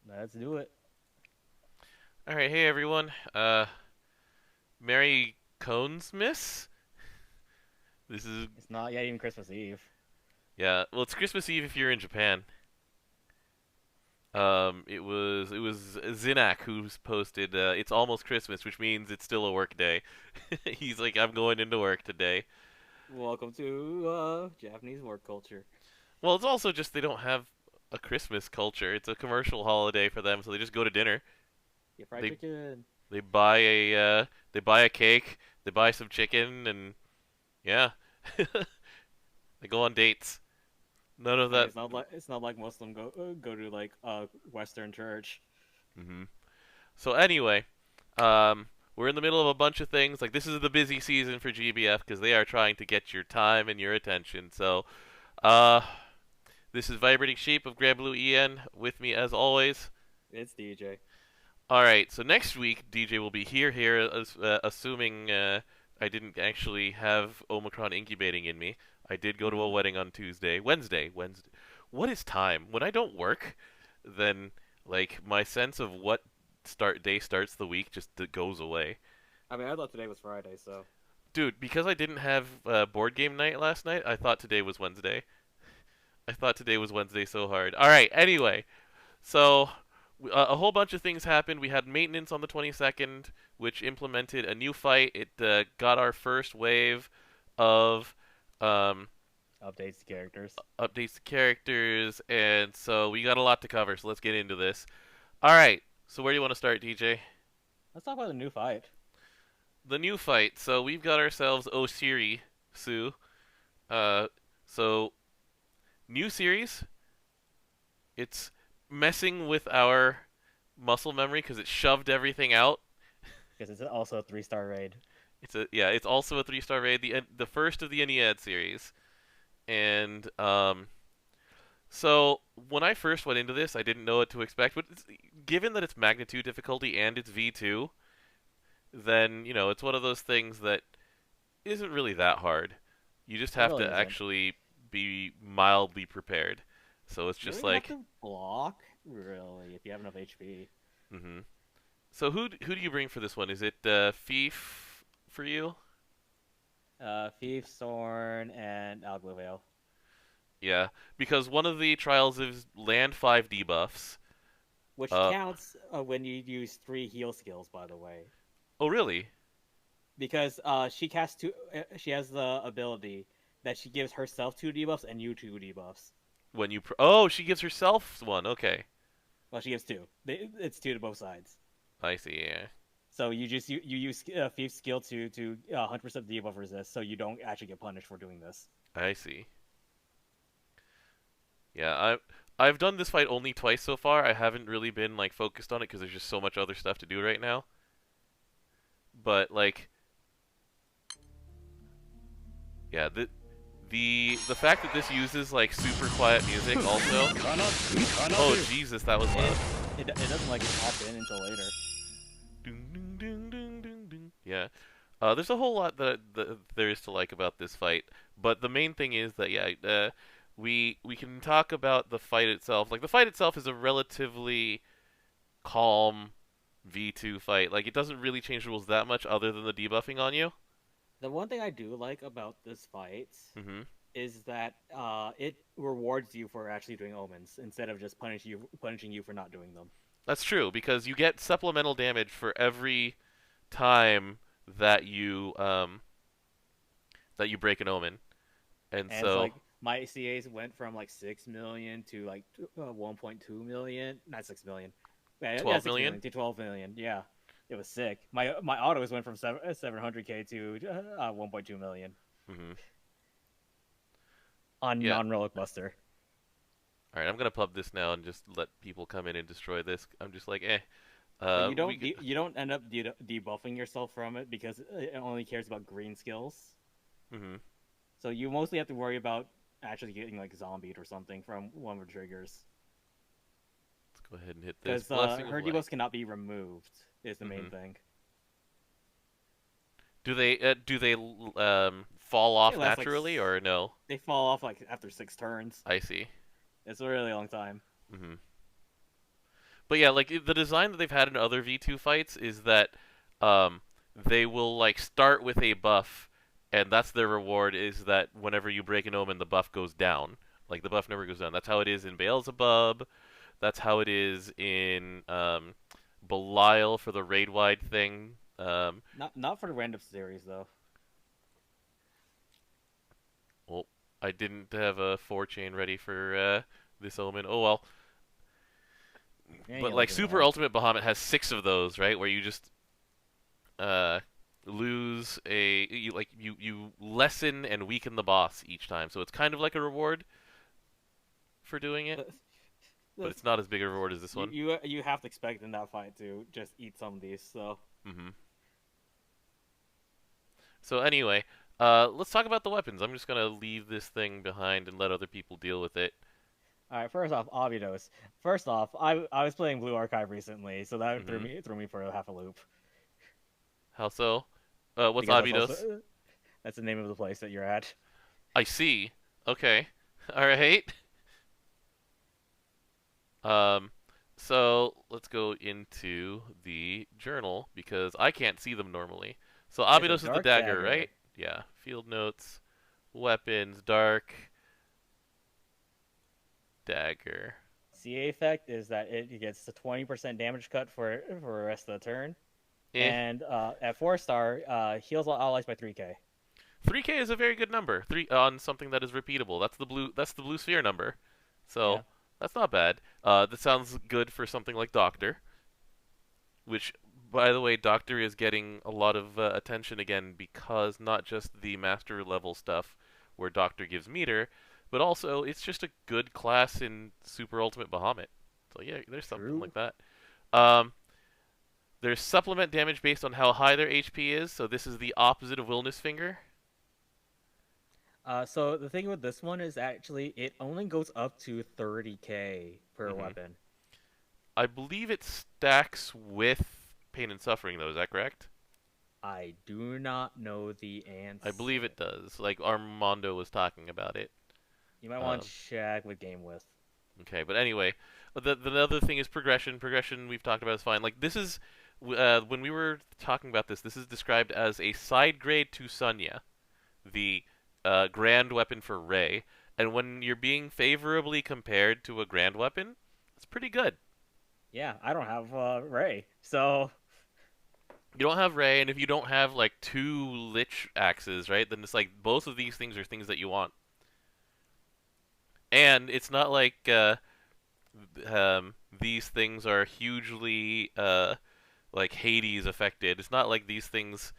Let's do it. All right, hey everyone. Merry Conesmas. This is It's not yet even Christmas Eve. yeah. Well, it's Christmas Eve if you're in Japan. It was Zinak who's posted. It's almost Christmas, which means it's still a work day. He's like, I'm going into work today. Welcome to Japanese work culture. Well, it's also just they don't have a Christmas culture. It's a commercial holiday for them, so they just go to dinner. Get fried They chicken. they buy a cake. They buy some chicken, and yeah, they go on dates. None of I mean, that. it's not like most of them go to like Western church. hmm So anyway, we're in the middle of a bunch of things. Like this is the busy season for GBF because they are trying to get your time and your attention. So, uh, this is Vibrating Sheep of Granblue EN with me as always. It's DJ. All right. So next week DJ will be here, assuming I didn't actually have Omicron incubating in me. I did go to a Mm-hmm. wedding on Wednesday. What is time? When I don't work, then like my sense of what start day starts the week just goes away. I mean, I thought today was Friday, so Dude, because I didn't have board game night last night, I thought today was Wednesday. I thought today was Wednesday so hard. All right, anyway. So a whole bunch of things happened. We had maintenance on the 22nd, which implemented a new fight. It got our first wave of um, updates to characters. updates to characters, and so we got a lot to cover. So let's get into this. All right. So where do you want to start, DJ? Let's talk about the new fight. The new fight. So we've got ourselves Osiris Sue. Uh, so new series. It's messing with our muscle memory because it shoved everything out. Because it's also a 3-star raid. It's also a 3-star raid, the first of the Ennead series, and so when I first went into this, I didn't know what to expect. But given that it's magnitude difficulty and it's V2, then it's one of those things that isn't really that hard. You just It have really to isn't. actually be mildly prepared. So it's You don't just even have like, to block, really, if you have enough HP. hmm So who do you bring for this one? Is it Thief for you? Thief, Thorn, and Algluvale. Yeah, because one of the trials is land 5 debuffs. Which Uh, counts when you use 3 heal skills, by the way. oh really? Because she casts two. She has the ability that she gives herself 2 debuffs and you 2 debuffs. Oh, she gives herself one. Okay, Well, she gives two. It's two to both sides. I see. Yeah, So you use Thief's skill to 100% debuff resist, so you don't actually get punished for doing this. I see. Yeah, I've done this fight only twice so far. I haven't really been like focused on it because there's just so much other stuff to do right now. But like, yeah, the fact that this uses like super quiet music also. Oh Jesus, that was It loud. it doesn't like pop in until later. Ding, ding, ding, ding, ding, ding. Yeah. There's a whole lot that there is to like about this fight, but the main thing is that yeah, we can talk about the fight itself. Like the fight itself is a relatively calm V2 fight. Like it doesn't really change the rules that much, other than the debuffing on you. The one thing I do like about this fight hmm is that it rewards you for actually doing omens instead of just punishing you for not doing them. That's true because you get supplemental damage for every time that you break an omen, and And it's so like my CAs went from like 6 million to like 1.2 million, not 6 million, yeah, 12 6 million. million to 12 million. Yeah, it was sick. My autos went from 700k to 1.2 million hmm on Yeah. non-relic buster. All right, I'm gonna pub this now and just let people come in and destroy this. I'm just like, eh. But We. you don't end up debuffing yourself from it because it only cares about green skills. hmm So you mostly have to worry about actually getting like zombied or something from one of the triggers. Let's go ahead and hit this. Because Blessing of her Light. debuffs cannot be removed is the main hmm thing. Do they fall off It lasts like naturally or no? they fall off like after 6 turns. I see. It's a really long time. hmm But yeah, like the design that they've had in other V2 fights is that um, they will like start with a buff, and that's their reward. Is that whenever you break an omen, the buff goes down. Like the buff never goes down. That's how it is in Beelzebub. That's how it is in Belial for the raid wide thing. Not for the random series though. Well, I didn't have a 4-chain ready for this omen. Oh well. Yeah, But you like look at Super that. Ultimate Bahamut has 6 of those, right? Where you just uh, lose you lessen and weaken the boss each time. So it's kind of like a reward for doing it, but it's not as big a reward as this one. You have to expect in that fight to just eat some of these. So hmm So anyway, let's talk about the weapons. I'm just gonna leave this thing behind and let other people deal with it. all right, first off, Obvious. First off, I was playing Blue Archive recently, so that hmm threw me for half a loop How so? What's because that's Abydos? also that's the name of the place that you're at. I see. Okay. All right. Um, so let's go into the journal because I can't see them normally. So It's a Abydos is the dark dagger, dagger. right? Yeah. Field notes, weapons, dark dagger. CA effect is that it gets a 20% damage cut for the rest of the turn, Eh. and at 4-star, heals all allies by 3k. 3K is a very good number. Three on something that is repeatable. That's the blue. That's the blue sphere number. Yeah, So that's not bad. That sounds good for something like Doctor, which, by the way, Doctor is getting a lot of attention again because not just the master level stuff where Doctor gives meter, but also it's just a good class in Super Ultimate Bahamut. So yeah, there's something true. like that. Um, there's supplement damage based on how high their HP is. So this is the opposite of Wilness Finger. So the thing with this one is actually it only goes up to 30k per hmm weapon. I believe it stacks with Pain and Suffering, though. Is that correct? I do not know the I believe answer. it does. Like Armando was talking about it. You might want Um, to check with Game with. okay, but anyway, the other thing is progression. Progression we've talked about is fine. Like this is when we were talking about this. This is described as a side grade to Sunya, the grand weapon for Ray. And when you're being favorably compared to a grand weapon, it's pretty good. Yeah, I don't have Ray, so You don't have Ray, and if you don't have like 2 Lich axes, right, then it's like both of these things are things that you want. And it's not like these things are hugely like Hades affected. It's not like these things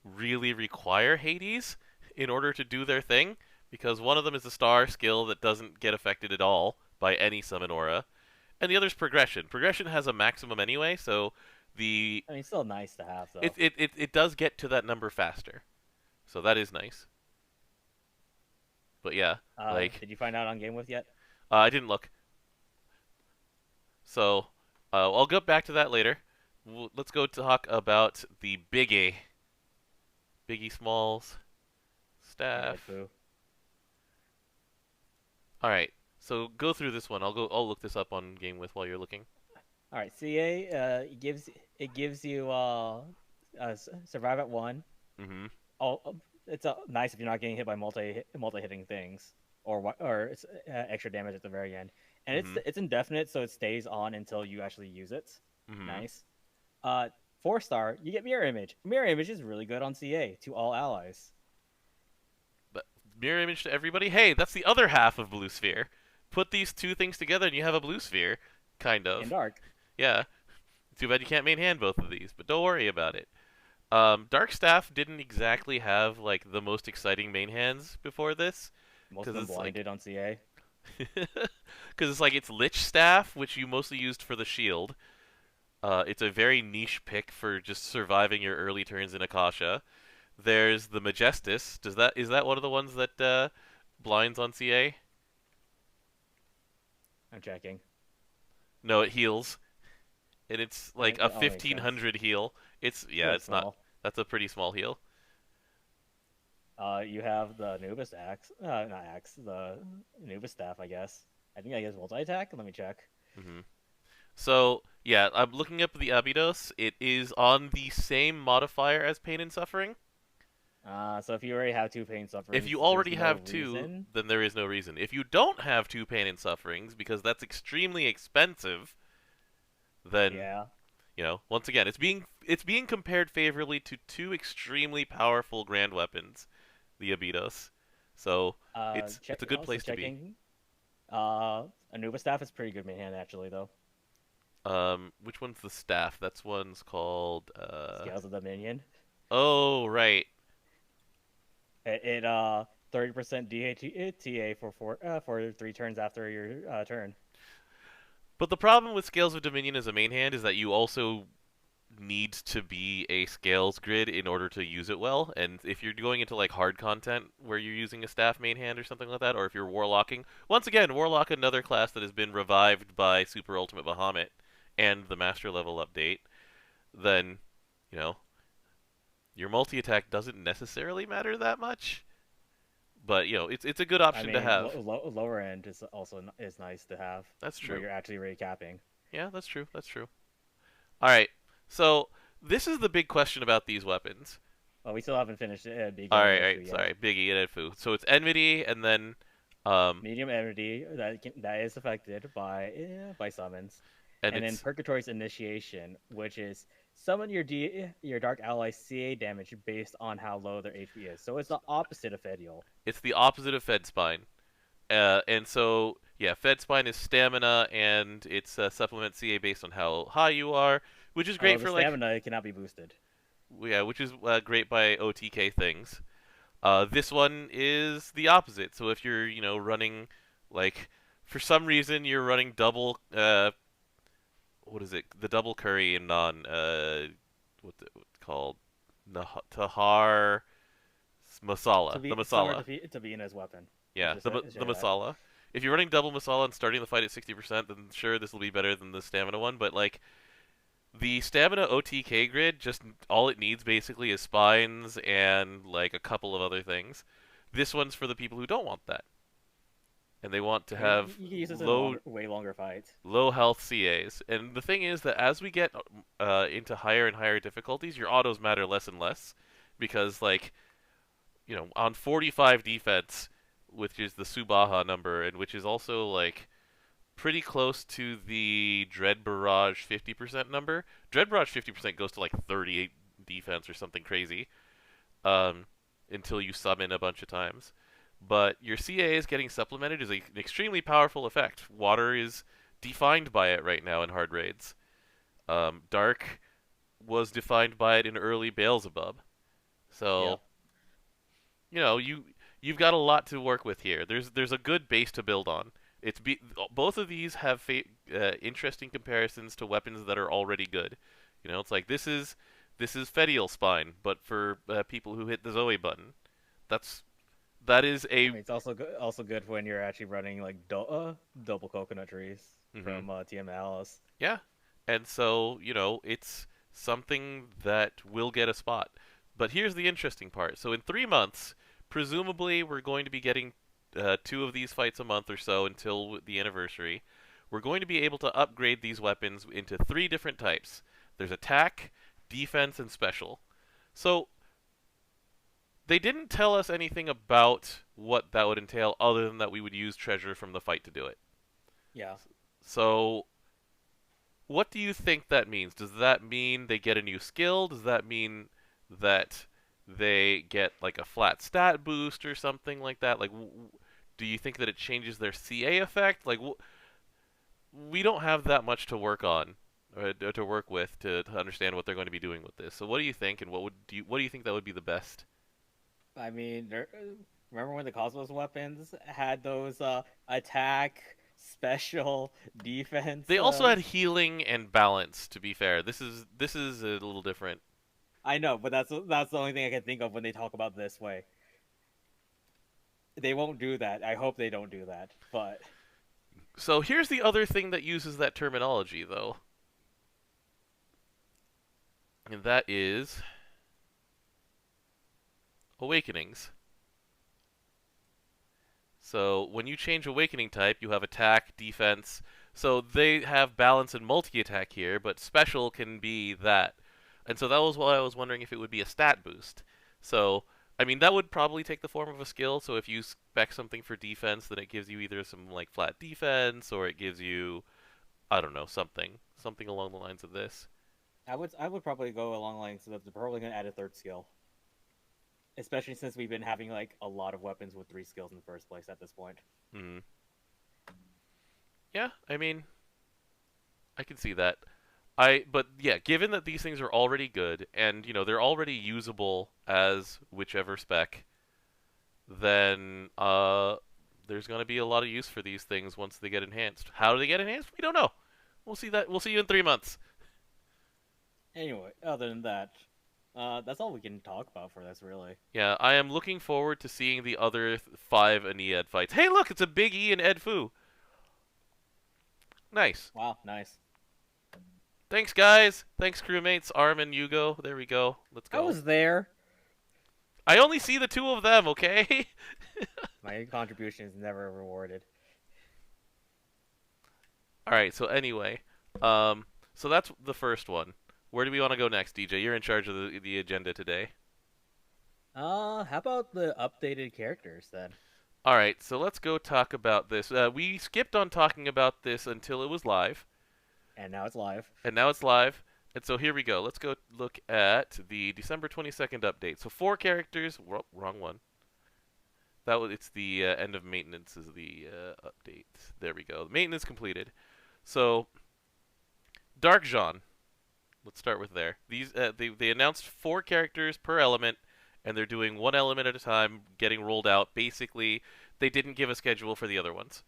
really require Hades in order to do their thing, because one of them is a star skill that doesn't get affected at all by any summon aura, and the other is progression. Progression has a maximum anyway, so the I mean, still nice to have it though. it, it, it does get to that number faster. So that is nice. But yeah, like Did you find out on Game with yet? I didn't look. So I'll get back to that later. Let's go talk about the Biggie Smalls Alright, staff. boo. All right. So go through this one. I'll look this up on Game with while you're looking. All right, CA it gives you survive at 1. Mm-hmm. Oh, it's nice if you're not getting hit by multi hitting things or it's extra damage at the very end. And Mm-hmm. it's indefinite, so it stays on until you actually use it. Mm-hmm. Nice. 4-star, you get mirror image. Mirror image is really good on CA to all allies. But mirror image to everybody. Hey, that's the other half of Blue Sphere. Put these 2 things together and you have a Blue Sphere, kind In of. dark. Yeah. Too bad you can't main hand both of these, but don't worry about it. Dark Staff didn't exactly have like the most exciting main hands before this, Most of because them it's like, blinded on CA. because it's like it's Lich Staff, which you mostly used for the shield. It's a very niche pick for just surviving your early turns in Akasha. There's the Majestus. Is that one of the ones that blinds on CA? I'm checking. No, it heals, and it's like a That all makes sense. 1500 heal. It's yeah, Really it's not. small. That's a pretty small heal. You have the Anubis axe, not axe, the Anubis staff, I guess. I think I guess multi attack. Let me check. hmm So Yeah, I'm looking up the Abydos. It is on the same modifier as Pain and Suffering. So if you already have two pain If sufferings, you there's already no have two, reason. then there is no reason. If you don't have two Pain and Sufferings, because that's extremely expensive, then Yeah. once again, it's being compared favorably to two extremely powerful grand weapons, the Abydos. So it's a good Also place to be. checking. Anuba staff is pretty good main hand actually though. Which one's the staff? That's one's called Scales of Dominion. Oh, right. It 30% DATA for 3 turns after your turn. But the problem with Scales of Dominion as a main hand is that you also need to be a Scales grid in order to use it well. And if you're going into like hard content where you're using a staff main hand or something like that, or if you're warlocking, once again, warlock another class that has been revived by Super Ultimate Bahamut and the master level update, then you know your multi attack doesn't necessarily matter that much. But it's a good I option to mean, have. lower end is also is nice to have That's where true. you're actually really capping. Yeah, that's true. That's true. All right. So this is the big question about these weapons. Well, we still haven't finished All beginning right, of all food right. yet. Sorry, Biggie and Edfu. So it's enmity, and then um, Medium enmity that is affected by summons, and and then it's Purgatory's initiation, which is summon your dark ally CA damage based on how low their HP is. So it's the opposite of Fedial. it's the opposite of Fed Spine. And so yeah, Fed Spine is stamina, and it's supplement CA based on how high you are, which is Although great the for like stamina cannot be boosted. yeah, which is great by OTK things. This one is the opposite. So if you're running like for some reason you're running double what is it? The double curry and non what's it called? Tahar To masala. The be summer masala. to be in his weapon. Yeah, Just the share that. masala. If you're running double masala and starting the fight at 60%, then sure this will be better than the stamina one. But like the stamina OTK grid, just all it needs basically is spines and like a couple of other things. This one's for the people who don't want that, and they want to I mean, have you can use this in low way longer fights. low health CAs. And the thing is that as we get into higher and higher difficulties, your autos matter less and less because, like, on 45 defense, which is the Subaha number, and which is also like pretty close to the Dread Barrage 50% number. Dread Barrage 50% goes to like 38 defense or something crazy um, until you summon a bunch of times. But your CA is getting supplemented is an extremely powerful effect. Water is defined by it right now in hard raids. Dark was defined by it in early Beelzebub. Yeah. So you've got a lot to work with here. There's a good base to build on. Both of these have interesting comparisons to weapons that are already good. It's like this is Fedial Spine, but for people who hit the Zoe button. That is I a mean, it's also good when you're actually running like double coconut trees mhm. from TM Alice. Yeah, and so it's something that will get a spot. But here's the interesting part. So in 3 months, presumably we're going to be getting two of these fights a month or so until the anniversary. We're going to be able to upgrade these weapons into three different types. There's attack, defense, and special. So they didn't tell us anything about what that would entail other than that we would use treasure from the fight to do it. Yeah. So what do you think that means? Does that mean they get a new skill? Does that mean that they get like a flat stat boost or something like that? Like, do you think that it changes their CA effect? Like, we don't have that much to work on, to work with, to understand what they're going to be doing with this. So, what do you think, and what do you think that would be the best? I mean, remember when the Cosmos weapons had those attack, special, defense? They also had healing and balance. To be fair, this is a little different. I know, but that's the only thing I can think of when they talk about this way. They won't do that. I hope they don't do that. But So here's the other thing that uses that terminology, though, and that is awakenings. So when you change awakening type, you have attack, defense, So they have balance and multi-attack here, but special can be that. And so that was why I was wondering if it would be a stat boost. So, I mean, that would probably take the form of a skill. So if you spec something for defense, then it gives you either some like flat defense, or it gives you, I don't know, something along the lines of this. I would probably go along the lines of they're probably gonna add a third skill, especially since we've been having like a lot of weapons with 3 skills in the first place at this point. Hmm. Yeah, I mean, I can see that. But yeah, given that these things are already good and they're already usable as whichever spec, then there's gonna be a lot of use for these things once they get enhanced. How do they get enhanced? We don't know. We'll see that. We'll see you in 3 months. Anyway, other than that, that's all we can talk about for this, really. Yeah, I am looking forward to seeing the other 5 Aeneid fights. Hey, look, it's a Big E and Ed Fu. Nice. Wow, nice. Thanks, guys. Thanks, crewmates. Arm and Yugo. There we go. Let's go. I was there. I only see the 2 of them, okay? My contribution is never rewarded. Alright, so anyway. So that's the first one. Where do we want to go next, DJ? You're in charge of the agenda today. How about the updated characters then? Alright, so let's go talk about this. We skipped on talking about this until it was live. And now it's live. And now it's live. And so here we go. Let's go look at the December 22nd update. So 4 characters. Wrong one. It's the end of maintenance is the update. There we go. Maintenance completed. So Dark Jean. Let's start with there. These they announced 4 characters per element, and they're doing 1 element at a time, getting rolled out. Basically, they didn't give a schedule for the other ones.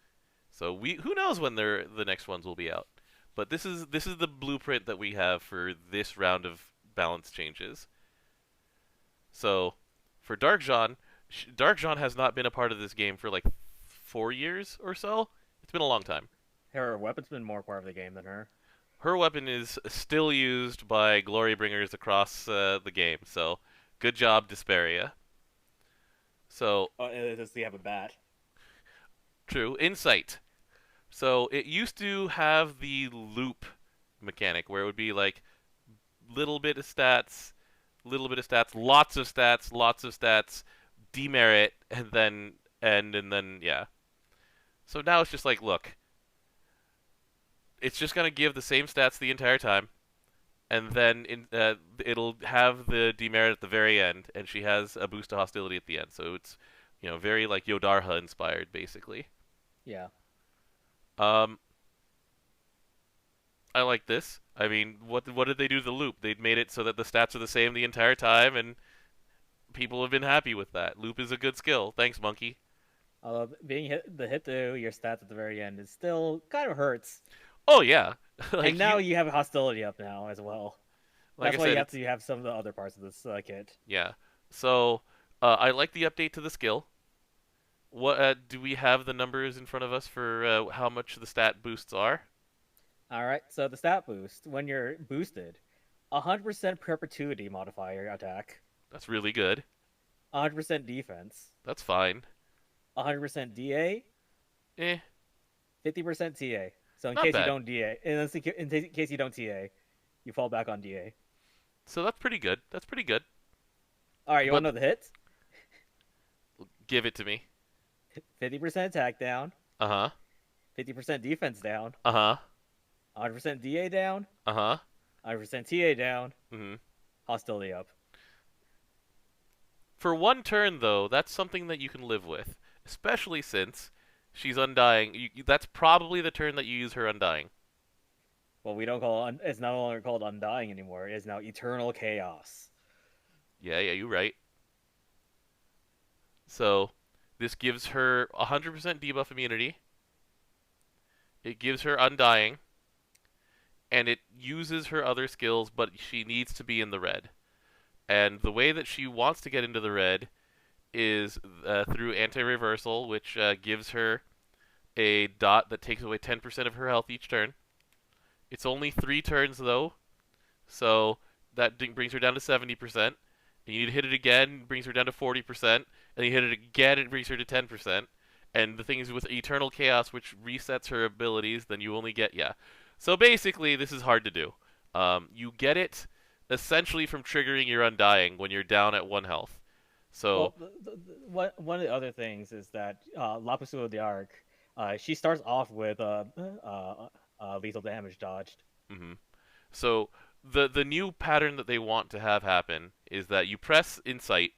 So who knows when the next ones will be out. But this is the blueprint that we have for this round of balance changes. So for Dark Jean has not been a part of this game for like 4 years or so. It's been a long time. Her weapon's been more part of the game than her. Her weapon is still used by glory bringers across the game. So good job, Desperia. So Does he have a bat? true. Insight. So it used to have the loop mechanic where it would be like little bit of stats, lots of stats, demerit, and then yeah. So now it's just like, look, it's just gonna give the same stats the entire time, and then it'll have the demerit at the very end, and she has a boost to hostility at the end. So it's very like Yodarha inspired basically. Yeah. I like this. I mean, what did they do to the loop? They made it so that the stats are the same the entire time, and people have been happy with that. Loop is a good skill. Thanks, Monkey. Although the hit to your stats at the very end is still kind of hurts. Oh yeah. And now you have hostility up now as well. Like That's I why said, you have some of the other parts of this kit. yeah. So I like the update to the skill. What do we have the numbers in front of us for how much the stat boosts are? All right. So the stat boost when you're boosted, 100% perpetuity modifier attack, That's really good. 100% defense, That's fine. 100% DA, Eh, 50% TA. So in Not case bad. you don't DA, in case you don't TA, you fall back on DA. so that's pretty good. That's pretty good. All right. You want to know the hits? Give it to me. 50% attack down, Uh-huh. 50% defense down, Uh-huh. 100% DA down, Uh-huh. 100% TA down, Mhm. hostility up. For 1 turn though, that's something that you can live with, especially since she's undying. That's probably the turn that you use her undying. Well, we don't call it, it's no longer called undying anymore. It is now eternal chaos. Yeah, you're right. So, this gives her 100% debuff immunity. It gives her undying. And it uses her other skills, but she needs to be in the red. And the way that she wants to get into the red is through anti-reversal, which gives her a dot that takes away 10% of her health each turn. It's only 3 turns, though, so that brings her down to 70%. And you need to hit it again, brings her down to 40%. And you hit it again, it brings her to 10%. And the thing is, with Eternal Chaos, which resets her abilities, then you only get, yeah. So basically, this is hard to do. You get it essentially from triggering your Undying when you're down at 1 health. So, Well, one of the other things is that Lapisuo the Arc, she starts off with lethal damage dodged. mhm. So the new pattern that they want to have happen is that you press Insight.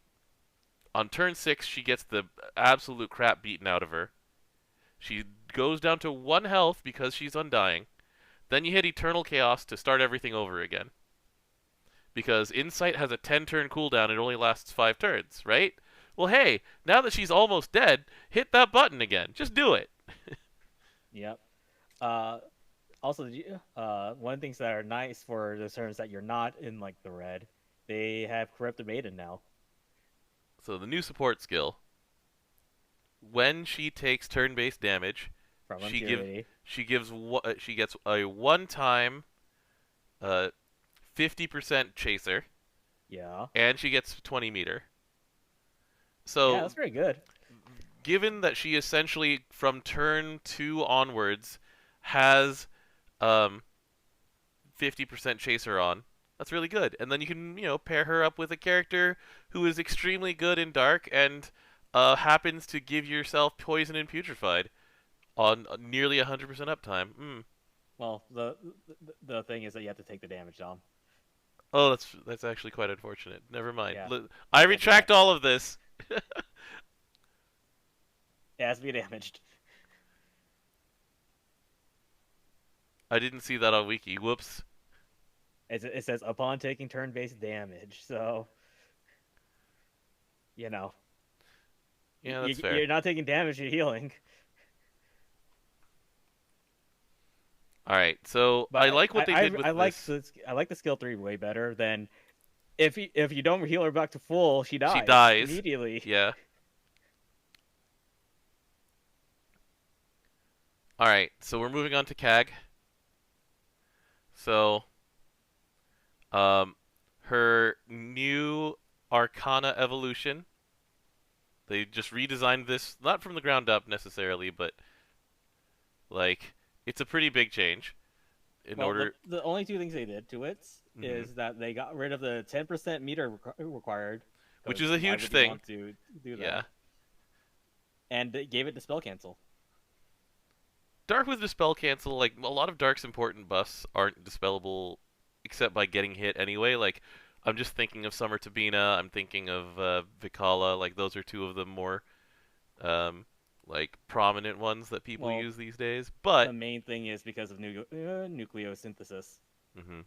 On turn 6, she gets the absolute crap beaten out of her. She goes down to 1 health because she's Undying. Then you hit Eternal Chaos to start everything over again. Because Insight has a 10-turn cooldown, it only lasts 5 turns, right? Well, hey, now that she's almost dead, hit that button again. Just do it. Yep. Also, one of the things that are nice for the turns that you're not in like the red, they have Corrupted Maiden now. So the new support skill, when she takes turn-based damage, From she Impurity. she gets a one-time 50% chaser, Yeah. and she gets 20 meter. Yeah, So that's pretty good. given that she essentially from turn 2 onwards has 50% chaser on, that's really good. And then you can, pair her up with a character who is extremely good in dark and happens to give yourself poison and putrefied on nearly 100% uptime. Well, the thing is that you have to take the damage, Dom. Oh, that's actually quite unfortunate. Never mind. Yeah, I you can't do retract that. all of this. It has to be damaged. I didn't see that on Wiki. Whoops. It says upon taking turn-based damage, so you know Yeah, that's fair. you're not taking damage, you're healing. All right, so I But like what they did with this. I like the skill 3 way better than if you don't heal her back to full, she She dies dies. immediately. Yeah. All right, so we're moving on to CAG. So, her new Arcana evolution. They just redesigned this, not from the ground up necessarily, but like it's a pretty big change. In Well, order, the only two things they did to it Mhm. is that they got rid of the 10% meter required. Which Because is a why huge would you thing. want to do Yeah. that? And they gave it the spell cancel. Dark with Dispel Cancel, like a lot of Dark's important buffs aren't dispellable except by getting hit anyway. Like I'm just thinking of Summer Tabina, I'm thinking of Vikala, like those are two of the more like prominent ones that people Well, use these days. the But main thing is because of nucleosynthesis. mhm,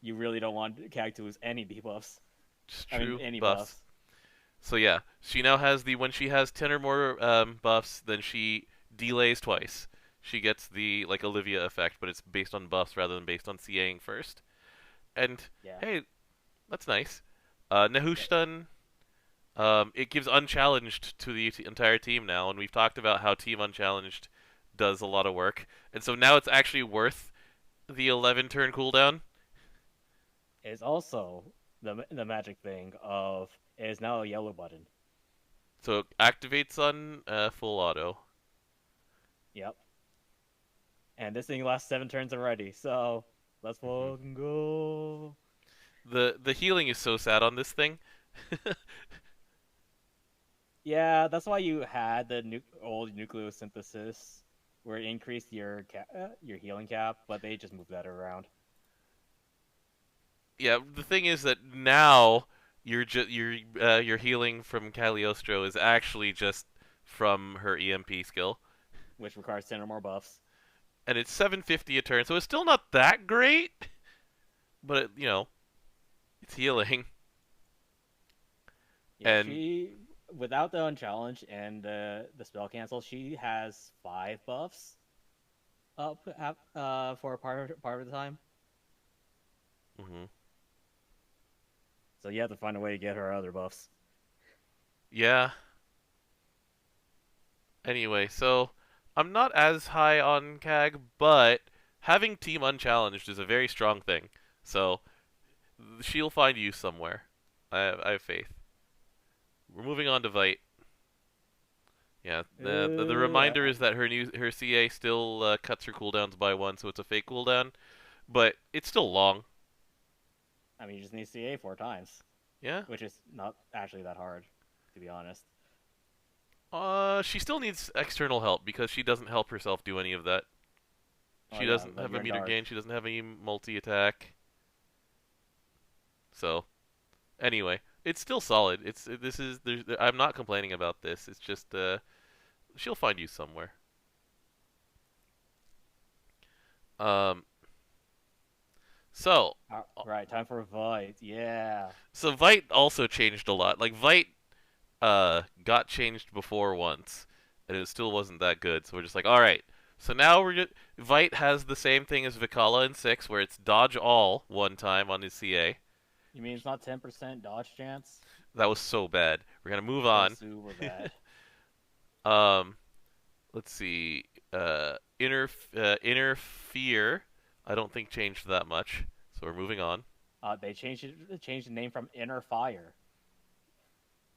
You really don't want CAG to lose any debuffs. it's I mean, true any buffs. buffs. So yeah, she now has when she has 10 or more buffs, then she delays twice. She gets the like Olivia effect, but it's based on buffs rather than based on CAing first. And Yeah. hey, that's nice. Yeah. Nehushtan, it gives unchallenged to the entire team now, and we've talked about how Team Unchallenged does a lot of work, and so now it's actually worth the 11 turn cooldown. It's also the magic thing of it is now a yellow button. So it activates on full auto. Yep. And this thing lasts 7 turns already, so let's hmm fucking go. The healing is so sad on this thing. Yeah, that's why you had the old nucleosynthesis, where it increased your healing cap, but they just moved that around. Yeah, the thing is that now your healing from Cagliostro is actually just from her EMP skill, Which requires 10 or more buffs. and it's 750 a turn, so it's still not that great, but it's healing. Yeah, And she without the unchallenge and the spell cancel, she has 5 buffs up for part of the time. mhm. So you have to find a way to get her other buffs. Yeah. Anyway, so I'm not as high on CAG, but having Team Unchallenged is a very strong thing. So she'll find use somewhere. I have faith. We're moving on to Vite. Yeah, the reminder is that her CA still cuts her cooldowns by 1, so it's a fake cooldown, but it's still long. I mean, you just need CA 4 times, Yeah. which is not actually that hard, to be honest. She still needs external help because she doesn't help herself do any of that. Oh She yeah, doesn't but have a you're in meter dark. gain. She doesn't have any multi attack. So anyway, it's still solid. I'm not complaining about this. It's just she'll find you somewhere. Um, so Right, time for a fight. Yeah. so Vite also changed a lot. Like Vite got changed before once, and it still wasn't that good. So we're just like, all right. So now Vite has the same thing as Vikala in 6, where it's dodge all 1 time on his CA. You mean it's not 10% dodge chance? That was so bad. We're gonna move That was on. super bad. um, let's see. Inner fear. I don't think changed that much. So we're moving on. They changed the name from Inner Fire.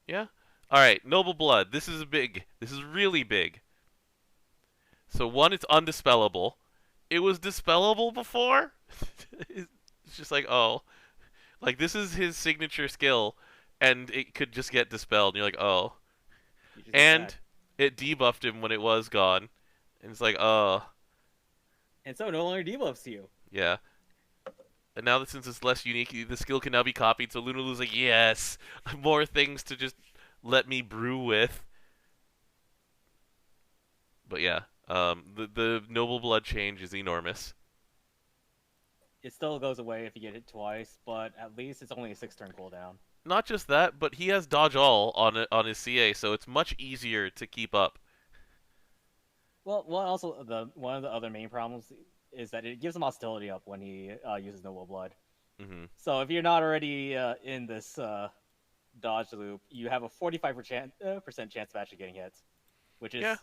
Yeah. All right. Noble blood. This is big. This is really big. So 1, it's undispellable. It was dispellable before. It's just like, oh, like this is his signature skill, and it could just get dispelled. And you're like, oh, You just get and back. it debuffed him when it was gone, and it's like, oh, And so no longer debuffs you. yeah. And now that since it's less unique, the skill can now be copied. So Lunalu's like, yes, more things to just let me brew with. But yeah, the noble blood change is enormous. It still goes away if you get hit twice, but at least it's only a 6 turn cooldown. Not just that, but he has dodge all on his CA, so it's much easier to keep up. Well, also one of the other main problems is that it gives him hostility up when he uses Noble Blood. Hmm. So if you're not already in this dodge loop, you have a 45% chance of actually getting hit, which is, Yeah.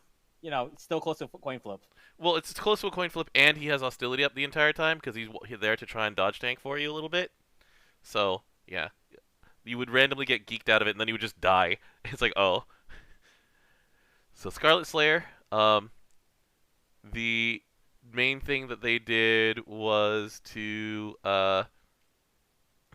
still close to a coin flip. Well, it's close to a coin flip, and he has hostility up the entire time because he's there to try and dodge tank for you a little bit. So yeah, you would randomly get geeked out of it, and then you would just die. It's like, oh. So Scarlet Slayer, the main thing that they did was to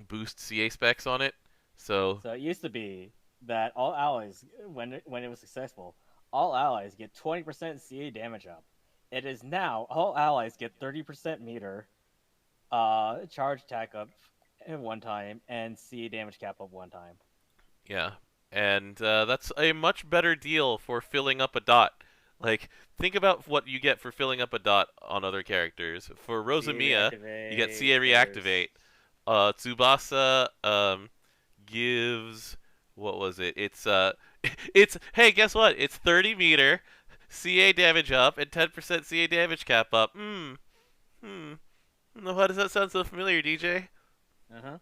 boost CA specs on it. So So it used to be that all allies, when it was successful, all allies get 20% CA damage up. It is now all allies get 30% meter, charge attack up at 1 time, and CA damage cap up 1 time. yeah, and that's a much better deal for filling up a dot. Like, think about what you get for filling up a dot on other characters. For CA Rosamiya, you get reactivate. CA There's reactivate. Tsubasa gives, what was it? It's hey, guess what? It's 30 meter, CA damage up, and 10% CA damage cap up. Hmm. Why does that sound so familiar, DJ? uh-huh.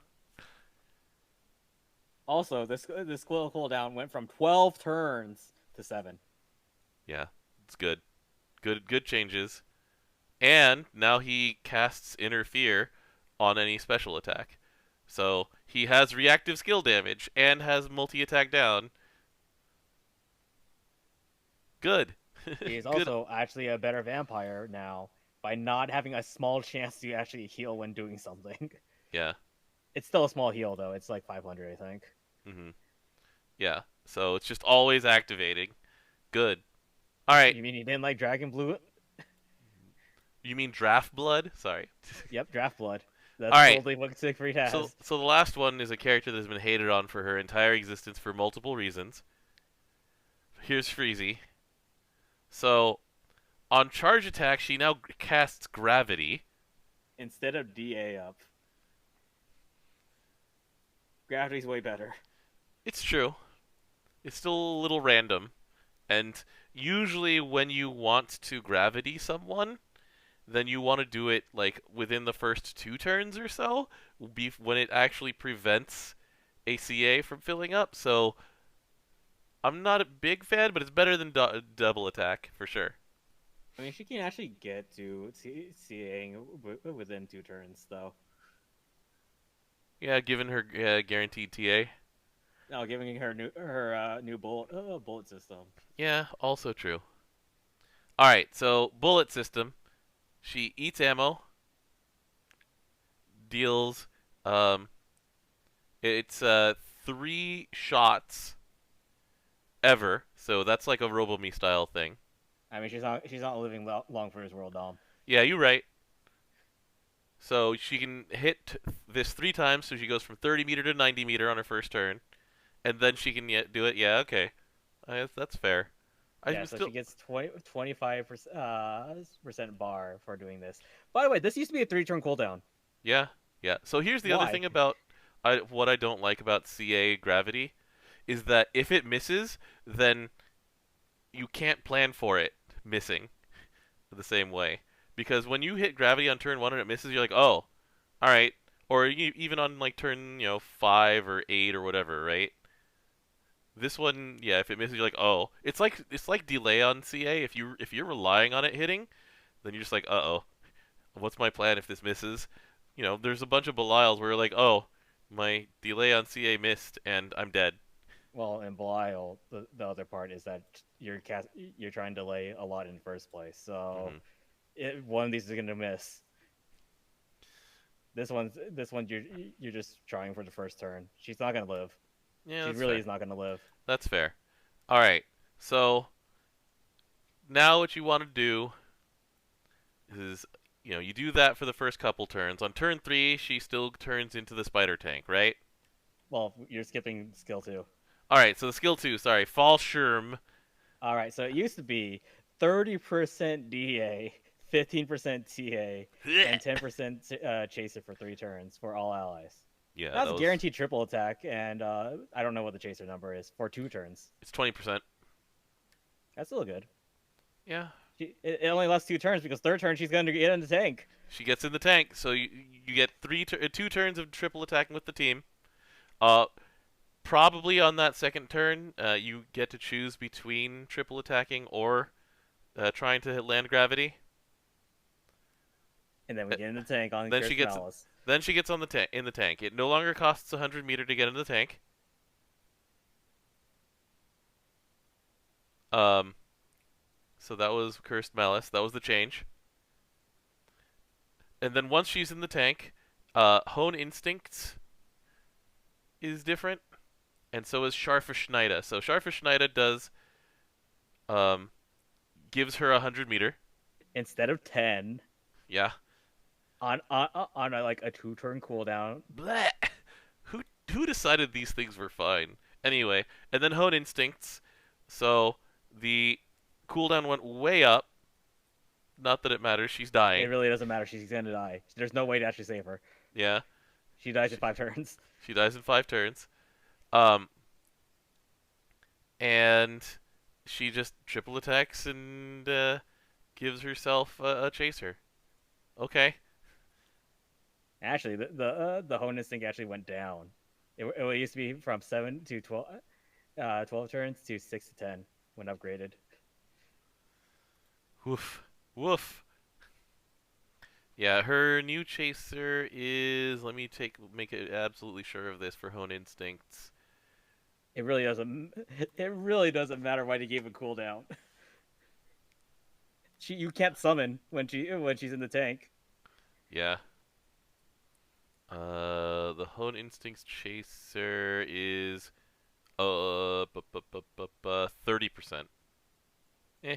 Also, this cooldown went from 12 turns to 7. Yeah, it's good. Good changes. And now he casts Interfere on any special attack. So he has reactive skill damage and has multi attack down. Good. He is Good. also actually a better vampire now by not having a small chance to actually heal when doing something. Yeah. It's still a small heal though. It's like 500, I think. Mhm. Yeah. So it's just always activating. Good. All right. You mean he didn't like Granblue? You mean Draft Blood? Sorry. Yep, Draft Blood. All That's right. totally what Siegfried has. So the last one is a character that's been hated on for her entire existence for multiple reasons. Here's Freezy. So on charge attack, she now casts Gravity. Instead of DA up, Gravity's way better. It's true. It's still a little random. And usually when you want to Gravity someone, then you want to do it like within the first 2 turns or so, when it actually prevents ACA from filling up. So I'm not a big fan, but it's better than double attack for sure. I mean, she can actually get to CAing within 2 turns, though. Yeah, given her guaranteed TA. No, giving her new bullet system. Yeah, also true. All right, so bullet system. She eats ammo, deals. Um, it's 3 shots ever, so that's like a Robomi style thing. I mean, she's not living long for this world, Dom. Yeah, you're right. So she can hit this 3 times, so she goes from 30 meter to 90 meter on her first turn, and then she can do it. Yeah, okay, that's fair. Yeah, I'm so still she gets 25% percent bar for doing this. By the way, this used to be a 3-turn cooldown. yeah, yeah. So here's the other Why? thing about what I don't like about CA Gravity is that if it misses, then you can't plan for it missing the same way. Because when you hit gravity on turn 1 and it misses, you're like, oh, all right. Or even on like turn 5 or 8 or whatever, right? This one, yeah, if it misses, you're like, oh, it's like delay on CA. If you're relying on it hitting, then you're just like, uh oh, what's my plan if this misses? There's a bunch of Belials where you're like, oh, my delay on CA missed and I'm dead. Well, in Belial, the other part is that you're trying to delay a lot in the first place. So Hmm. one of these is going to miss. This one you're just trying for the first turn. She's not going to live. Yeah, She that's really fair. is not going to live. That's fair. All right. So now what you want to do is, you do that for the first couple turns. On turn 3, she still turns into the spider tank, right? Well, you're skipping skill 2. All right. So the skill 2, sorry, fall Sherm. All right, so it used to be 30% DA, 15% TA, and 10% chaser for 3 turns for all allies. Yeah, That's that a was. guaranteed triple attack, and I don't know what the chaser number is for 2 turns. It's 20%. That's still good. Yeah. It only lasts 2 turns because third turn she's going to get in the tank. She gets in the tank, so you get 2 turns of triple attacking with the team. Uh, Probably on that second turn, you get to choose between triple attacking or trying to hit land gravity. And then we Uh, get in the tank on Then she Cursed gets Malice. then she gets on the tank. It no longer costs 100 meter to get into the tank. Um, so that was Cursed Malice. That was the change. And then once she's in the tank, Hone Instincts is different, and so is Scharfe Schneide. So Scharfe Schneide does um, gives her 100 meter. Instead of 10 Yeah. on like a 2-turn cooldown. Bleh. Who decided these things were fine? Anyway, and then Hone Instincts. So the cooldown went way up. Not that it matters. She's It dying. really doesn't matter. She's going to die. There's no way to actually save her. Yeah. She dies in She, 5 turns. she dies in 5 turns. Um, and she just triple attacks and gives herself a chaser. Okay. Actually, the Hone Instinct actually went down. It used to be from 7 to 12 turns to 6 to 10 when upgraded. Woof. Woof. Yeah, her new chaser is. Let me make it absolutely sure of this for Hone Instincts. It really doesn't. It really doesn't matter why they gave a cooldown. You can't summon when she's in the tank. Yeah. The Hone Instincts chaser is 30%. Eh,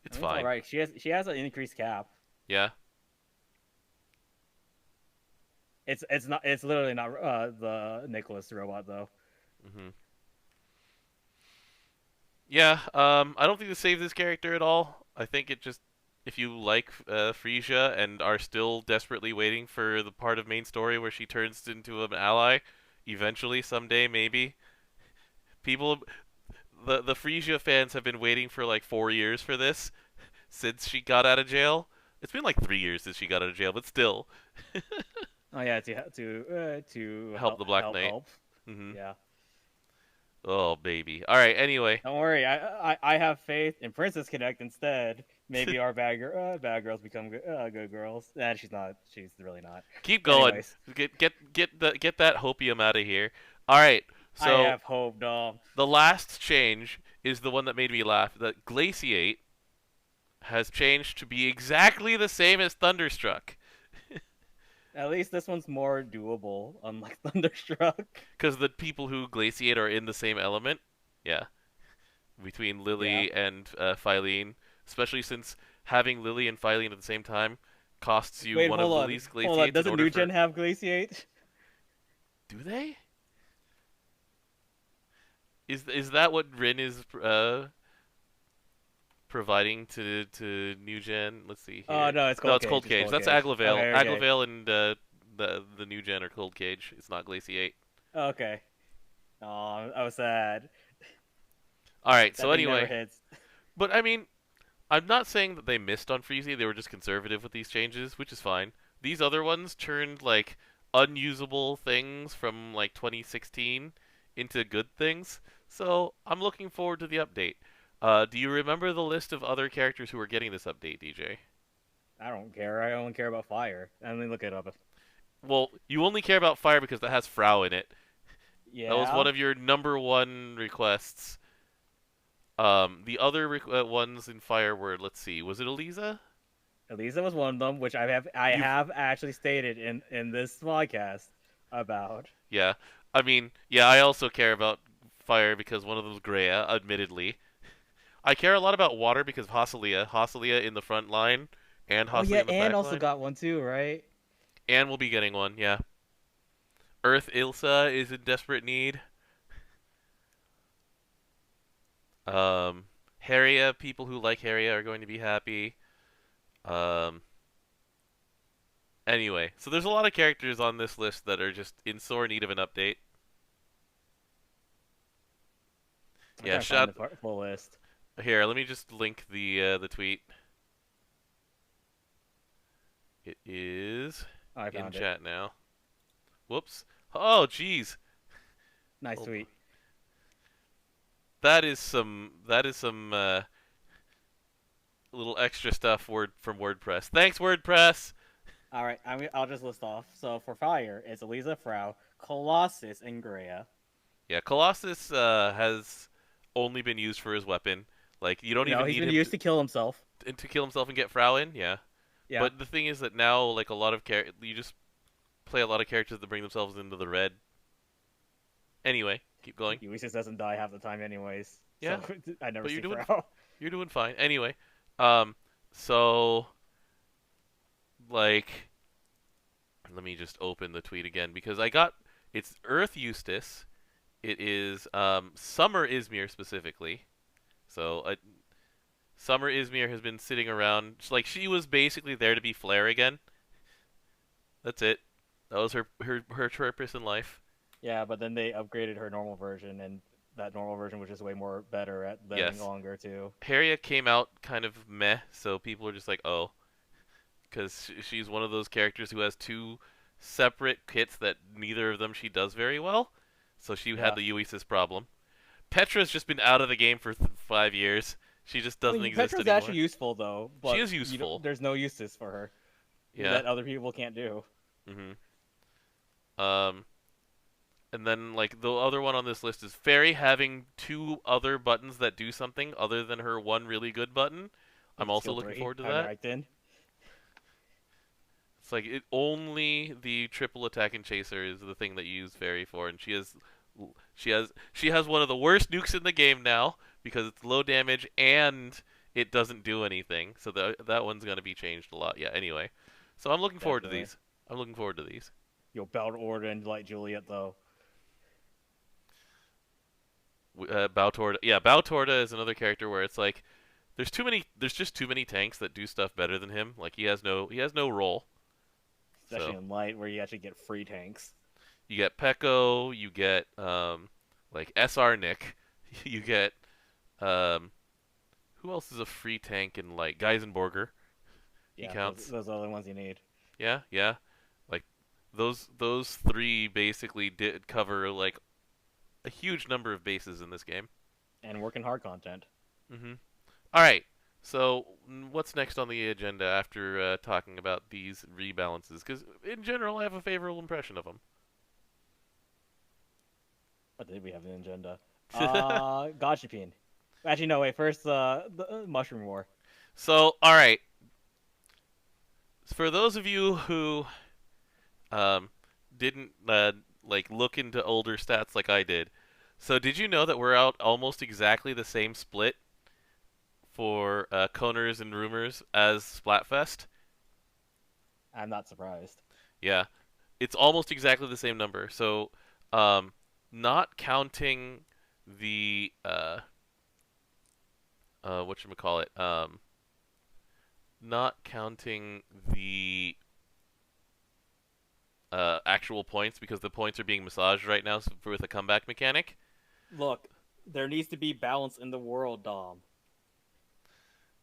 I it's mean, it's all fine. right. She has an increased cap. Yeah. It's literally not the Nicholas robot though. Mhm. Yeah. I don't think to save this character at all. I think it just if you like Frisia and are still desperately waiting for the part of main story where she turns into an ally, eventually someday maybe people the Frisia fans have been waiting for like 4 years for this since she got out of jail. It's been like 3 years since she got out of jail, but still, Oh yeah, to help the Black Knight. help. Hmm. Yeah. Oh baby. All right. Anyway, Don't worry, I have faith in Princess Connect instead. Maybe our bad girls become good girls. Nah, she's not. She's really not. keep going. Anyways, Get that hopium out of here. All right. I So have hope, dog. the last change is the one that made me laugh. That Glaciate has changed to be exactly the same as Thunderstruck. At least this one's more doable, unlike Thunderstruck. Because the people who Glaciate are in the same element. Yeah. Between Yeah. Lily and Phylene. Especially since having Lily and Phylene at the same time costs you Wait, one of hold on. Lily's Hold on. Glaciates in Doesn't order New for... Gen have Glaciate? Do they? Is that what Rin is providing to New Gen? Let's see Oh, here. no, it's No, Cold it's Cage. Cold It's Cage. Cold That's Cage. Aglavale. Okay, okay. Aglavale and the New Gen are Cold Cage. It's not Glaciate. Okay. Oh, I was sad. All right. That So thing never anyway, hits. but I mean, I'm not saying that they missed on Freezy. They were just conservative with these changes, which is fine. These other ones turned like unusable things from like 2016 into good things. So I'm looking forward to the update. Do you remember the list of other characters who are getting this update, DJ? I don't care. I only care about fire. Let me look it up. Well, you only care about Fire because that has Frau in it. That was one Yeah. of your number one requests. The other ones in Fire were, let's see, was it Eliza? Elisa was one of them, which I You've have actually stated in this podcast about. Yeah. I mean, yeah, I also care about Fire because one of them's Greya, admittedly. I care a lot about Water because of Hosselia. Hosselia in the front line and Oh Hosselia yeah, in the and back also line. got one too, right? And we'll be getting one, yeah. Earth Ilsa is in desperate need. Haria, people who like Haria are going to be happy. Um, anyway, so there's a lot of characters on this list that are just in sore need of an update. I'm Yeah, trying to find the full list. Here, let me just link the tweet. It is Oh, I in found it. chat now. Whoops. Oh, jeez. Nice Hold on. tweet. That is some little extra stuff from WordPress. Thanks, WordPress. All right, I'll just list off. So for fire, it's Elisa, Frau, Colossus, and Greya. Yeah, Colossus has only been used for his weapon. Like you don't No, even he's need been him used to kill himself. to kill himself and get Frau in. Yeah, Yeah. but the thing is that now like a lot of you just play a lot of characters that bring themselves into the red. Anyway, keep going. Ulysses doesn't die half the time, anyways. Yeah, So I never but see Frau. you're doing fine. Anyway, so like let me just open the tweet again because it's Earth Eustace. It is Summer Izmir specifically. So Summer Izmir has been sitting around like she was basically there to be Flare again. That's it. That was her purpose in life. Yeah, but then they upgraded her normal version, and that normal version was just way more better at living Yes. longer too. Harriet came out kind of meh, so people are just like, oh, because she's one of those characters who has two separate kits that neither of them she does very well. So she Yeah. had the Uesis problem. Petra's just been out of the game for 5 years. She just doesn't exist Petra's anymore. actually useful though, but She is useful. there's no uses for her Yeah. that other people can't do. Um, and then like the other one on this list is Fairy having two other buttons that do something other than her one really good button. I'm also looking forward to that. Right then. It's like only the triple attack and chaser is the thing that you use Fairy for, and she has one of the worst nukes in the game now because it's low damage and it doesn't do anything. So that one's gonna be changed a lot. Yeah. Anyway, so I'm looking forward to Definitely. these. I'm looking forward to these. You'll Battle Order and like Juliet though. Bautorda. Yeah, Bautorda is another character where it's like there's just too many tanks that do stuff better than him. Like he has no role. Especially So in light where you actually get free tanks. you get Pekko, you get like SR Nick, you get who else is a free tank in like Geisenborger? He Yeah, counts. those are the ones you need. Yeah, yeah. Like those three basically did cover like a huge number of bases in this game. And working hard content. All right. So what's next on the agenda after talking about these rebalances? Because in general, I have a favorable impression of them. What did we have in the agenda? Gachapin. Actually, no. Wait. First, the Mushroom War. So, all right, for those of you who um, didn't like look into older stats like I did, so did you know that we're out almost exactly the same split for Coners and Rumors as Splatfest? I'm not surprised. Yeah, it's almost exactly the same number. So, um, not counting the whatchamacallit, not counting the actual points because the points are being massaged right now with a comeback mechanic. Look, there needs to be balance in the world, Dom.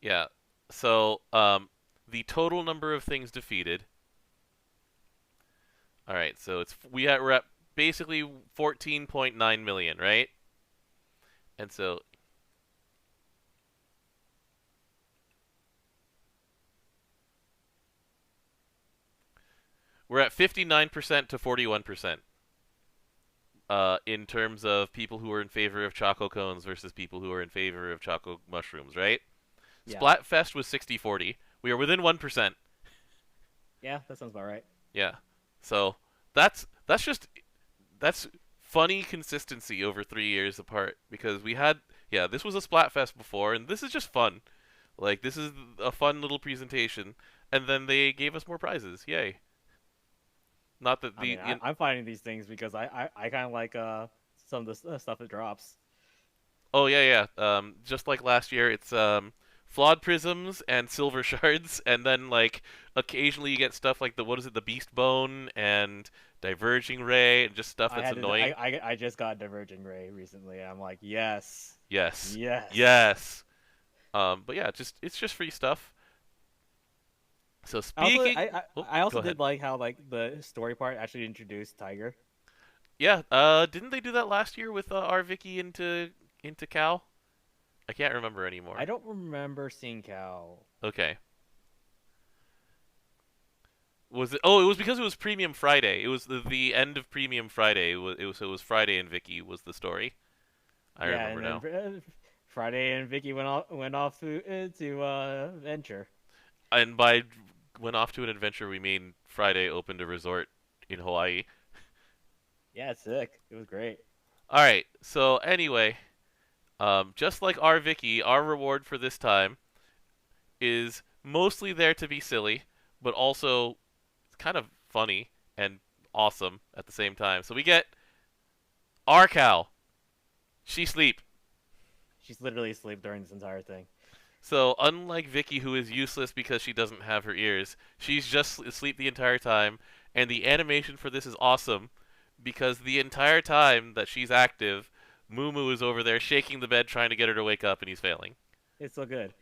Yeah. So, the total number of things defeated. All right. So we're at basically 14.9 million, right? And so we're at 59% to 41%. In terms of people who are in favor of Choco Cones versus people who are in favor of Choco Mushrooms, right? Yeah. Splatfest was 60-40. We are within 1%. Yeah, that sounds about right. Yeah. So that's funny consistency over 3 years apart because this was a Splatfest before and this is just fun. Like this is a fun little presentation and then they gave us more prizes. Yay. Not that I mean, I'm finding these things because I kind of like some of the stuff that drops. Oh yeah, yeah. Just like last year, it's flawed prisms and silver shards, and then like occasionally you get stuff like the beast bone and diverging ray, and just stuff that's annoying. I just got Diverging Ray recently. I'm like, yes, Yes, yes. yes. But yeah, it's just free stuff. So I also speaking, oh, I go also ahead. did like how like the story part actually introduced Tiger. Yeah. Didn't they do that last year with our Vicky into Cal? I can't remember I anymore. don't remember seeing Cow. Okay. Was it? Oh, it was because it was Premium Friday. It was the end of Premium Friday. It was Friday and Vicky was the story. I Yeah, remember and now. then Friday and Vicky went off to venture. And by went off to an adventure, we mean Friday opened a resort in Hawaii. Yeah, it's sick. It was great. All right. So anyway, just like our Vicky, our reward for this time is mostly there to be silly, but also kind of funny and awesome at the same time. So we get our cow. She sleep. She's literally asleep during this entire thing. So, unlike Vicky, who is useless because she doesn't have her ears, she's just asleep the entire time, and the animation for this is awesome because the entire time that she's active, Moo Moo is over there shaking the bed trying to get her to wake up, and he's failing. It's so good.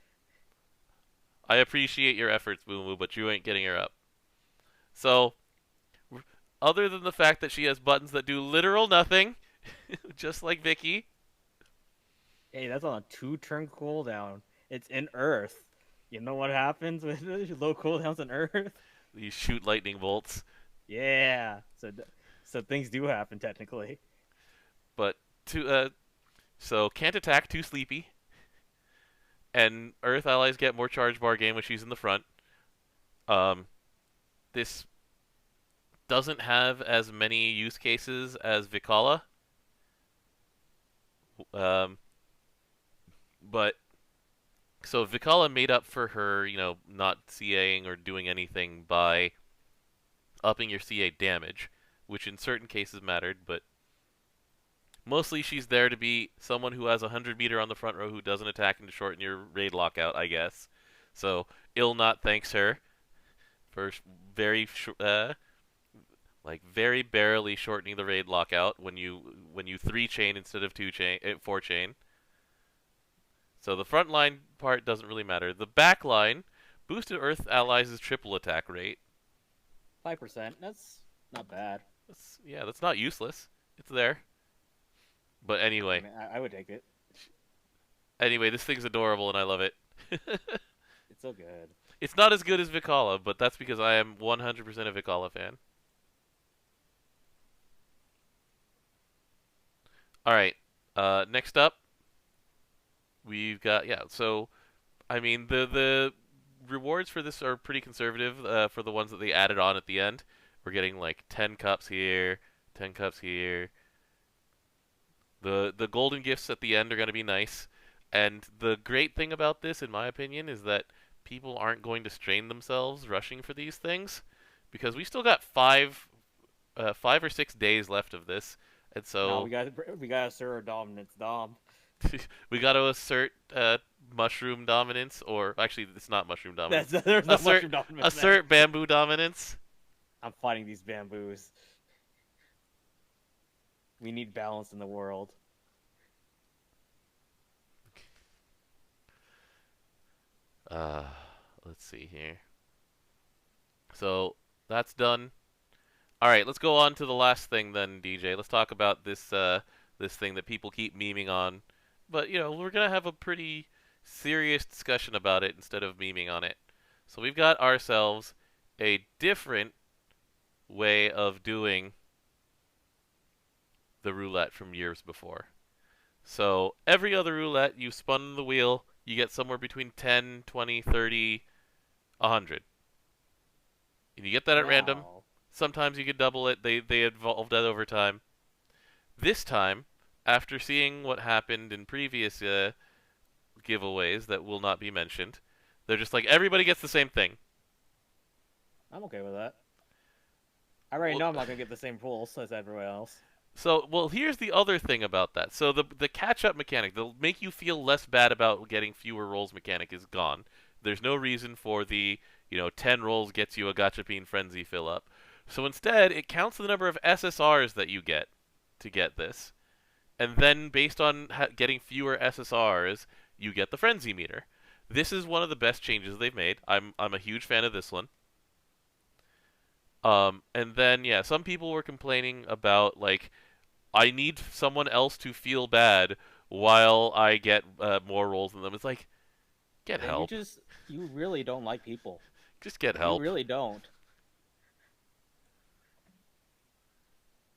I appreciate your efforts, Moo Moo, but you ain't getting her up. So, other than the fact that she has buttons that do literal nothing, just like Vicky, Hey, that's on a 2-turn cooldown. It's in Earth. You know what happens with low cooldowns in Earth? you shoot lightning bolts. Yeah. So things do happen technically. But so can't attack, too sleepy. And Earth allies get more charge bar gain when she's in the front. Um, this doesn't have as many use cases as Vikala, um, but so Vikala made up for her, not CAing or doing anything by upping your CA damage, which in certain cases mattered, but mostly she's there to be someone who has 100 meter on the front row who doesn't attack and to shorten your raid lockout, I guess. So Ilnot thanks her for very very barely shortening the raid lockout when you 3-chain instead of 4-chain. So the front line part doesn't really matter. The back line boosted Earth allies' triple attack rate. 5%. That's not bad. That's not useless. It's there. But I anyway, mean, I would take it. this thing's adorable and I love it. It's so good. It's not as good as Vikala, but that's because I am 100% a Vikala fan. All right. Next up, we've got So I mean, the rewards for this are pretty conservative. For the ones that they added on at the end, we're getting like 10 cups here, 10 cups here. The golden gifts at the end are going to be nice. And the great thing about this, in my opinion, is that people aren't going to strain themselves rushing for these things, because we still got 5 or 6 days left of this, and Now so we got assert our dominance, Dom. we got to assert mushroom dominance, or actually, it's not mushroom dominance. There's no Assert mushroom dominance, man. assert bamboo dominance. I'm fighting these bamboos. We need balance in the world. Uh, let's see here. So that's done. All right, let's go on to the last thing then, DJ. Let's talk about this thing that people keep memeing on. But, we're going to have a pretty serious discussion about it instead of memeing on it. So we've got ourselves a different way of doing the roulette from years before. So every other roulette, you spun the wheel, you get somewhere between 10, 20, 30, 100. And you get that at random. Now, Sometimes you could double it. They evolved that over time. This time, after seeing what happened in previous giveaways that will not be mentioned, they're just like, everybody gets the same thing. I'm okay with that. I already Well, know I'm not gonna get the same rules as everyone else. So, well, here's the other thing about that. So the catch-up mechanic, the make you feel less bad about getting fewer rolls mechanic is gone. There's no reason for the, 10 rolls gets you a Gachapin Frenzy fill-up. So instead, it counts the number of SSRs that you get to get this. And then, based on getting fewer SSRs, you get the Frenzy meter. This is one of the best changes they've made. I'm a huge fan of this one. And then, some people were complaining about, like, I need someone else to feel bad while I get more rolls than them. It's like, get Yeah, help. you really don't like people. Just get You help. really don't.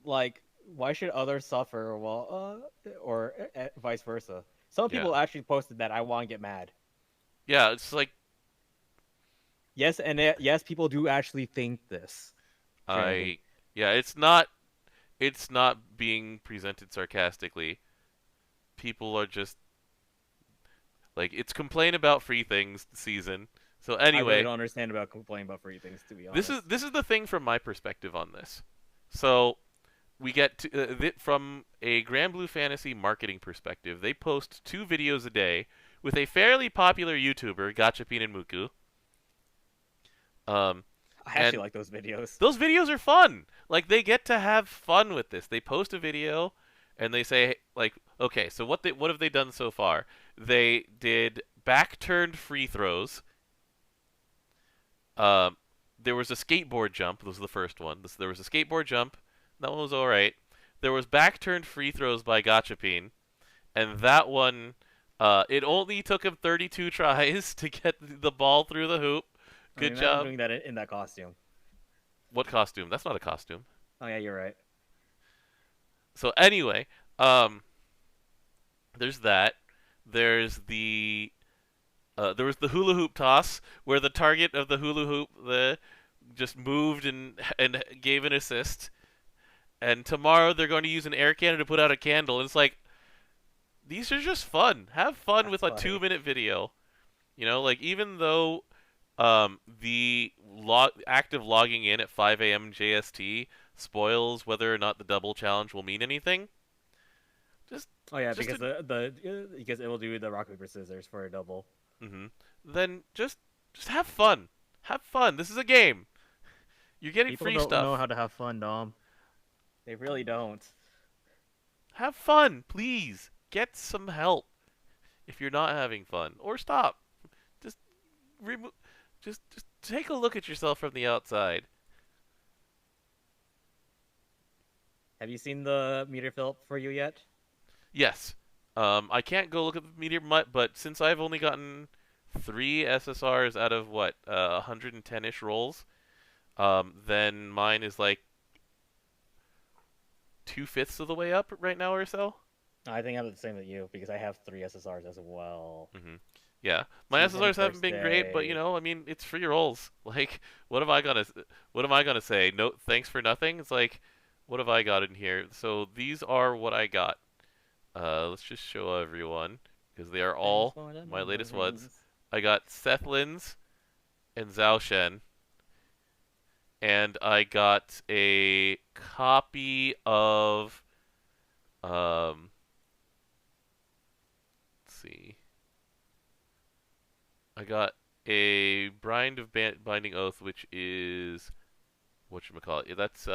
Like, why should others suffer or vice versa? Some Yeah. people actually posted that I want to get mad. Yeah, it's like, Yes, and yes, people do actually think this. Apparently. it's not being presented sarcastically. People are just, like, it's complain about free things season. So I really anyway, don't understand about complaining about free things, to be this honest. is the thing from my perspective on this. So we get from a Granblue Fantasy marketing perspective, they post 2 videos a day with a fairly popular YouTuber, Gachapin and Muku. I actually And like those videos. those videos are fun. Like, they get to have fun with this. They post a video and they say, like, okay, so what have they done so far? They did back-turned free throws. Um, there was a skateboard jump. This was the first one. There was a skateboard jump. That one was all right. There was back-turned free throws by Gachapin, and that one, it only took him 32 tries to get the ball through the hoop. Good I'm job. doing that in that costume. What costume? That's not a costume. Oh yeah, you're right. So anyway, there's that. There's there was the hula hoop toss where the target of the hula hoop just moved and gave an assist. And tomorrow they're going to use an air cannon to put out a candle. And it's like, these are just fun. Have fun That's with a funny. 2-minute video. Like, even though the active logging in at 5 a.m. JST spoils whether or not the double challenge will mean anything. Oh yeah, Just because because it will do the rock paper scissors for a double. Then just have fun. Have fun. This is a game. You're getting People free don't stuff. know how to have fun, Dom. They really don't. Have fun, please. Get some help if you're not having fun, or stop. Just remove. Just take a look at yourself from the outside. Have you seen the meter fill up for you yet? Yes. I can't go look at the meteor mutt, but since I've only gotten 3 SSRs out of 110-ish rolls, then mine is like 2/5 of the way up right now or so. I think I'm the same with you because I have 3 SSRs as well. Hmm. Yeah, my Two from SSRs haven't first been great, but day. I mean, it's free rolls. Like, what am I gonna, what am I gonna say? No, thanks for nothing. It's like, what have I got in here? So these are what I got. Let's just show everyone because they are Thanks all for the my latest ones. memories. I got Sethlins and Zhao Shen, and I got a copy of let's see, I got a Bind of Binding Oath, which is whatchamacallit. Yeah, that's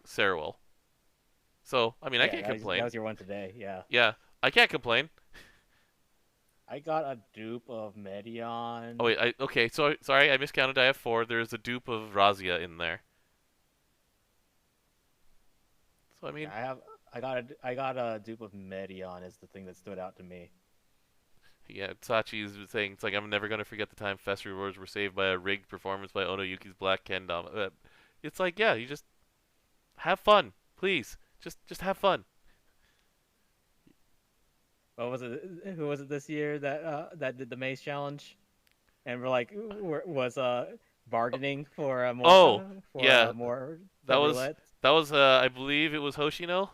Sarawell. So I mean, I Yeah, can't that complain. was your one today. Yeah. Yeah, I can't complain. I got a dupe of Oh Medion. wait, okay. So sorry, I miscounted. I have four. There's a dupe of Razia in there. So I Yeah, mean, I got a dupe of Medion is the thing that stood out to me. yeah, Sachi's saying it's like I'm never gonna forget the time Fest rewards were saved by a rigged performance by Ono Yuki's Black Kendama. It's like yeah, you just have fun, please. Just have fun. What was it? Who was it this year that did the maze challenge and we're like was bargaining for Oh yeah, more that the was roulette. I believe it was Hoshino,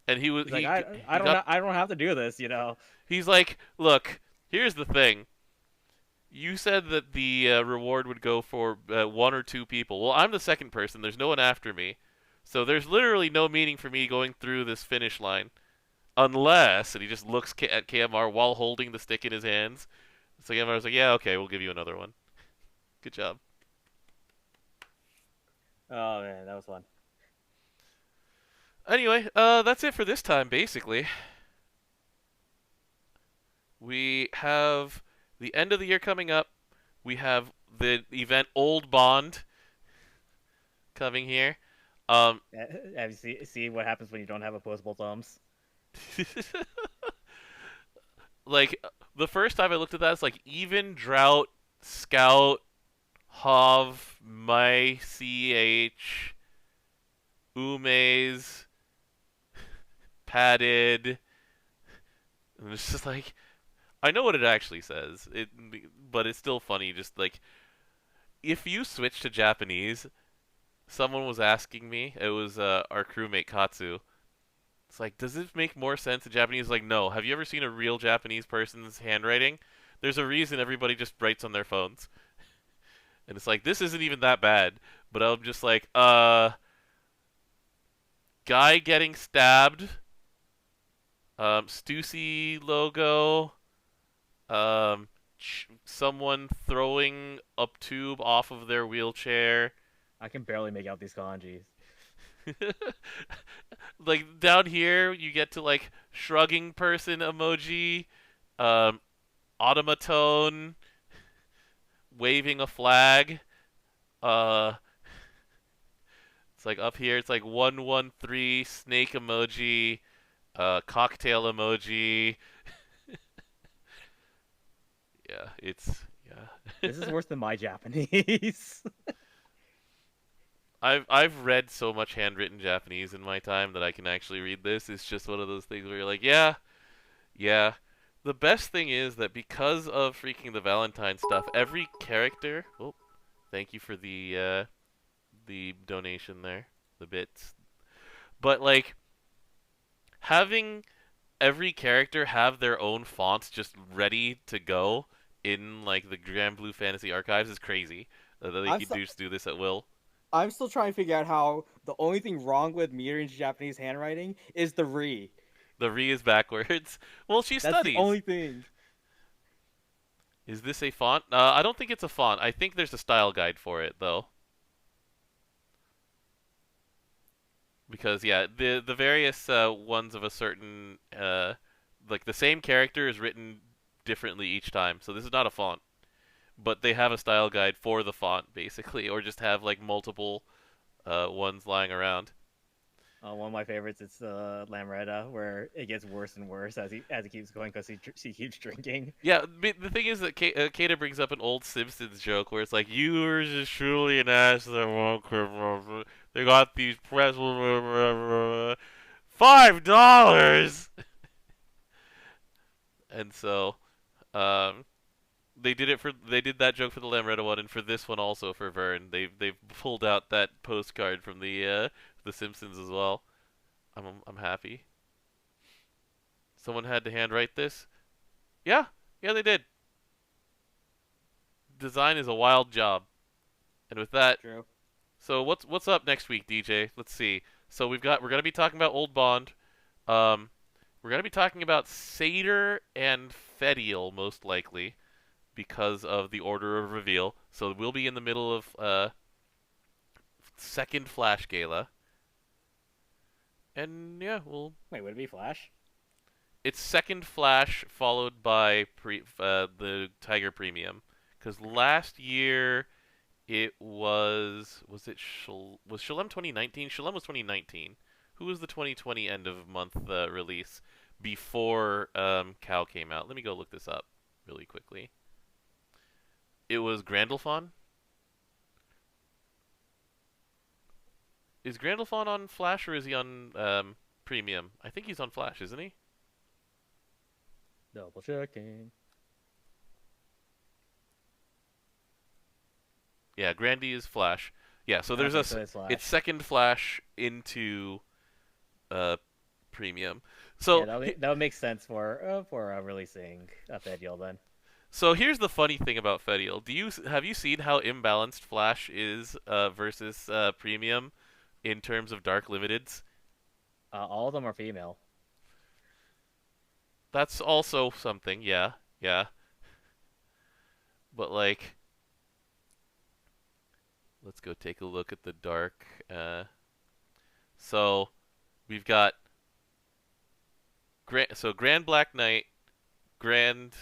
and He's like he got I don't have to do this, you know. he's like, look, here's the thing. You said that the reward would go for one or two people. Well, I'm the second person. There's no one after me. So there's literally no meaning for me going through this finish line. Unless, and he just looks at KMR while holding the stick in his hands. So KMR's like, yeah, okay, we'll give you another one. Good job. Oh man, that was fun. Anyway, that's it for this time, basically. We have the end of the year coming up. We have the event Old Bond coming here. Um, Have you see what happens when you don't have opposable thumbs? like the first time I looked at that, it's like even drought, scout, hov, my ch, umes, padded. And it's just like I know what it actually says. But it's still funny. Just like if you switch to Japanese, someone was asking me. It was our crewmate Katsu. It's like, does it make more sense in Japanese? Like, no. Have you ever seen a real Japanese person's handwriting? There's a reason everybody just writes on their phones. And it's like, this isn't even that bad. But I'm just like, guy getting stabbed, Stussy logo, someone throwing a tube off of their wheelchair. I can barely make out these kanjis. Like down here, you get to like shrugging person emoji, um, automaton waving a flag. Uh, it's like up here, it's like 113 snake emoji, cocktail emoji. Yeah, it's yeah. This is worse than my Japanese. I've read so much handwritten Japanese in my time that I can actually read this. It's just one of those things where you're like, yeah, yeah. The best thing is that because of freaking the Valentine stuff, every character. Oh, thank you for the donation there, the bits. But like having every character have their own fonts just ready to go in like the Granblue Fantasy archives is crazy. That they I'm could so, just do this at will. I'm still trying to figure out how the only thing wrong with Mirin's Japanese handwriting is the re. The re is backwards. Well, she That's the studies. only thing. Is this a font? I don't think it's a font. I think there's a style guide for it though. Because yeah, the various ones of a certain like the same character is written differently each time. So this is not a font, but they have a style guide for the font basically, or just have like multiple ones lying around. One of my favorites is Lamretta, where it gets worse and worse as he keeps going because he keeps drinking. Yeah, the thing is that Kata brings up an old Simpsons joke where it's like, "Yours is truly an ass that won't quit. They got these press $5. And so, um, they did that joke for the Lamretta one, and for this one also for Vern. They've pulled out that postcard from the Simpsons as well. I'm happy. Someone had to handwrite this. Yeah, they did. Design is a wild job. And with that, True. so what's up next week, DJ? Let's see. So we're gonna be talking about Old Bond. Um, we're gonna be talking about Satyr and Fediel most likely because of the order of reveal. So we'll be in the middle of second Flash Gala. And yeah, Wait, would it be Flash? it's second Flash followed by the Tiger Premium. Because last year it was Shalem 2019? Shalem was 2019. Who was the 2020 end of month release before Cow came out? Let me go look this up really quickly. It was Granblue. Is Granblue on Flash or is he on Premium? I think he's on Flash, isn't he? Double checking. Yeah, Grandy is Flash. Yeah, so there's Okay, so it's second Flash into Premium. yeah, So that would make sense for releasing a Fediel then. so here's the funny thing about Fediel. Have you seen how imbalanced Flash is versus Premium in terms of Dark Limiteds? All of them are female. That's also something, yeah. But like, let's go take a look at the Dark. So we've got Grand Black Knight, Grand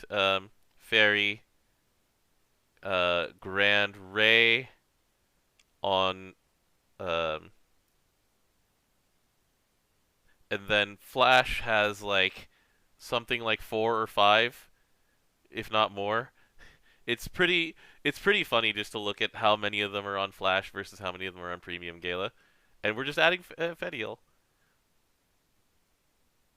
Fairy, Grand Ray on, and then Flash has like something like 4 or 5, if not more. It's pretty funny just to look at how many of them are on Flash versus how many of them are on Premium Gala, and we're just adding Fediel.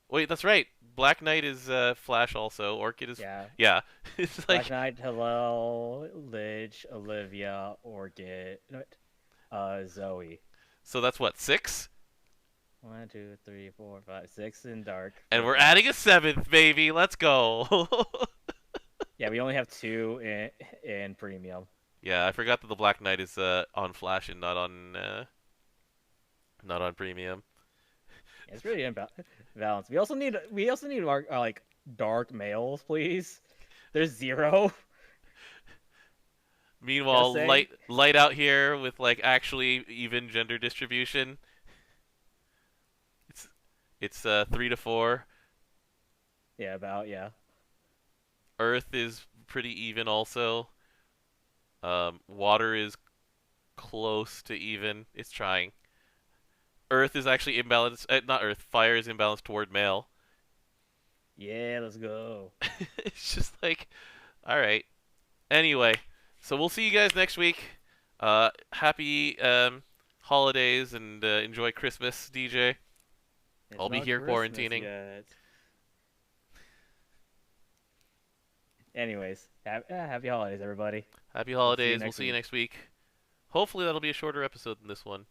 Wait, that's right. Black Knight is Flash also. Orchid is yeah. It's like Black Knight, Hello, Lich, Olivia, Orchid, Zoe. so that's what 6, 1, 2, 3, 4, 5, 6 in Dark. and we're adding a 7th, baby. Let's go. Yeah, we only have 2 in Premium. Yeah, I forgot that the Black Knight is on Flash and not on Premium. Yeah, it's really imbalanced. We also need our, like dark males, please. There's 0. Meanwhile, Just saying. light out here with like actually even gender distribution. It's 3 to 4. Yeah. Earth is pretty even also. Water is close to even. It's trying. Earth is actually imbalanced. Not Earth. Fire is imbalanced toward male. Yeah, let's go. It's just like, all right. Anyway, so we'll see you guys next week. Happy holidays and enjoy Christmas, DJ. I'll be not here Christmas quarantining. yet. Anyways, happy holidays, everybody. Happy holidays. We'll next see you week. next week. Hopefully that'll be a shorter episode than this one.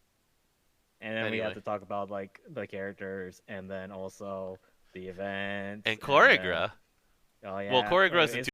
And then we Anyway. have to talk about like the characters, and then also the events And then- Choregra. Oh yeah. Well, Choregra is in It's